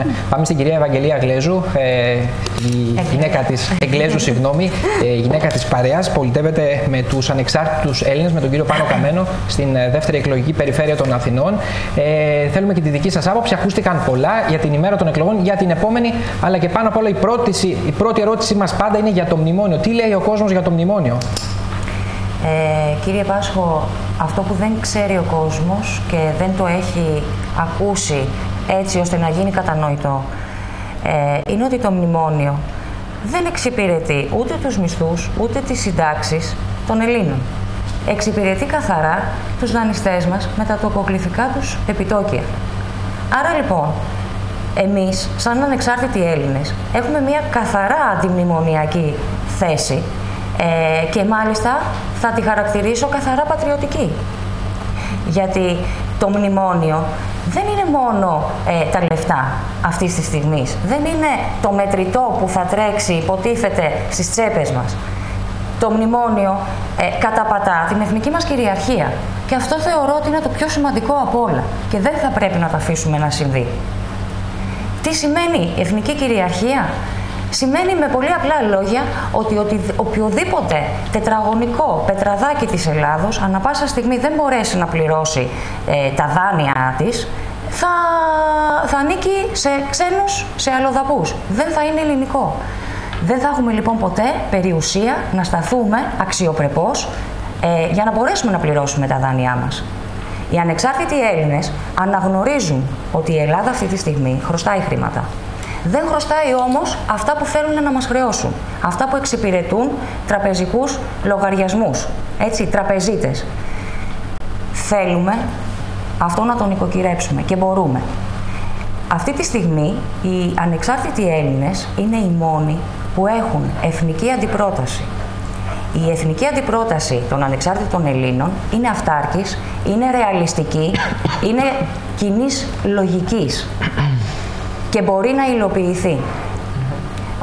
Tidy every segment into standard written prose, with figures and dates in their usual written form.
Ναι. Πάμε στην κυρία Ευαγγελία Γλέζου, η γυναίκα της, η γυναίκα της παρέας, πολιτεύεται με τους ανεξάρτητους Έλληνες, με τον κύριο Πάνο Καμένο, στην δεύτερη εκλογική περιφέρεια των Αθηνών. Θέλουμε και τη δική σας άποψη. Ακούστηκαν πολλά για την ημέρα των εκλογών, για την επόμενη, αλλά και πάνω απ' όλα η πρώτη ερώτηση μας πάντα είναι για το μνημόνιο. Τι λέει ο κόσμος για το μνημόνιο? Κύριε Πάσχο, αυτό που δεν ξέρει ο κόσμος και δεν το έχει ακούσει έτσι ώστε να γίνει κατανοητό, είναι ότι το μνημόνιο δεν εξυπηρετεί ούτε τους μισθούς, ούτε τις συντάξεις των Ελλήνων. Εξυπηρετεί καθαρά τους δανειστές μας με τα τοποκληθικά τους επιτόκια. Άρα λοιπόν, εμείς, σαν ανεξάρτητοι Έλληνες, έχουμε μια καθαρά αντιμνημονιακή θέση και μάλιστα θα τη χαρακτηρίσω καθαρά πατριωτική. Γιατί το μνημόνιο δεν είναι μόνο τα λεφτά αυτής της στιγμής. Δεν είναι το μετρητό που θα τρέξει, υποτίθεται, στις τσέπες μας. Το μνημόνιο καταπατά την εθνική μας κυριαρχία. Και αυτό θεωρώ ότι είναι το πιο σημαντικό από όλα. Και δεν θα πρέπει να το αφήσουμε να συμβεί. Τι σημαίνει εθνική κυριαρχία? Σημαίνει με πολύ απλά λόγια ότι οποιοδήποτε τετραγωνικό πετραδάκι της Ελλάδος ανά πάσα στιγμή δεν μπορέσει να πληρώσει τα δάνεια της, θα ανήκει σε ξένους, σε αλλοδαπούς. Δεν θα είναι ελληνικό. Δεν θα έχουμε λοιπόν ποτέ περιουσία να σταθούμε αξιοπρεπώς για να μπορέσουμε να πληρώσουμε τα δάνειά μας. Οι ανεξάρτητοι Έλληνες αναγνωρίζουν ότι η Ελλάδα αυτή τη στιγμή χρωστάει χρήματα. Δεν χρωστάει όμως αυτά που θέλουν να μας χρεώσουν. Αυτά που εξυπηρετούν τραπεζικούς λογαριασμούς. Έτσι, τραπεζίτες. Θέλουμε αυτό να τον οικοκυρέψουμε και μπορούμε. Αυτή τη στιγμή οι ανεξάρτητοι Έλληνες είναι οι μόνοι που έχουν εθνική αντιπρόταση. Η εθνική αντιπρόταση των ανεξάρτητων Ελλήνων είναι αυτάρκης, είναι ρεαλιστική, είναι κοινής λογικής και μπορεί να υλοποιηθεί.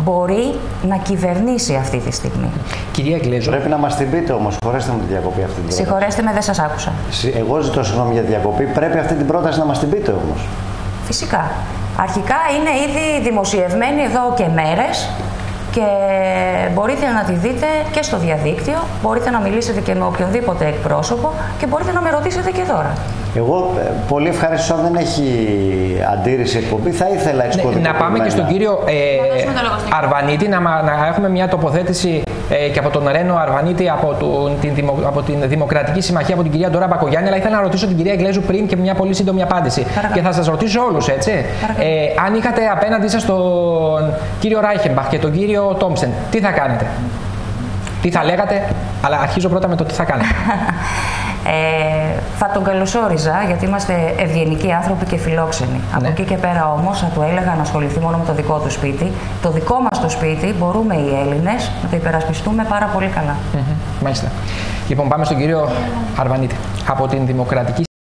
Μπορεί να κυβερνήσει αυτή τη στιγμή. Κυρία Γλέζου. Πρέπει να μας την πείτε όμως, συγχωρέστε με τη διακοπή αυτή την πρόταση. Συγχωρέστε με, δεν σας άκουσα. Εγώ ζητώ συγγνώμη για τη διακοπή. Πρέπει αυτή την πρόταση να μας την πείτε όμως. Φυσικά. Αρχικά είναι ήδη δημοσιευμένη εδώ και μέρες και μπορείτε να τη δείτε και στο διαδίκτυο, μπορείτε να μιλήσετε και με οποιονδήποτε εκπρόσωπο και μπορείτε να με ρωτήσετε και τώρα. Εγώ πολύ ευχαριστώ, αν δεν έχει αντίρρηση εκπομπή, θα ήθελα εξκωδικοποιημένα. Να πάμε και στον κύριο Αρβανίτη, να έχουμε μια τοποθέτηση και από τον Ρένο Αρβανίτη από την Δημοκρατική Συμμαχία, από την κυρία Ντόρα Μπακογιάννη, αλλά ήθελα να ρωτήσω την κυρία Γλέζου πριν και μια πολύ σύντομη απάντηση. Παρακαλώ. Και θα σας ρωτήσω όλους, έτσι. Αν είχατε απέναντί σας τον κύριο Ράιχενμπαχ και τον κύριο Τόμψεν, τι θα κάνετε? Τι θα λέγατε? Αλλά αρχίζω πρώτα με το τι θα κάνετε. Θα τον καλωσόριζα, γιατί είμαστε ευγενικοί άνθρωποι και φιλόξενοι. Από εκεί και πέρα όμως θα του έλεγα να ασχοληθεί μόνο με το δικό του σπίτι. Το δικό μας το σπίτι μπορούμε οι Έλληνες να το υπερασπιστούμε πάρα πολύ καλά. Μάλιστα. Λοιπόν, πάμε στον κύριο Αρβανίτη από την Δημοκρατική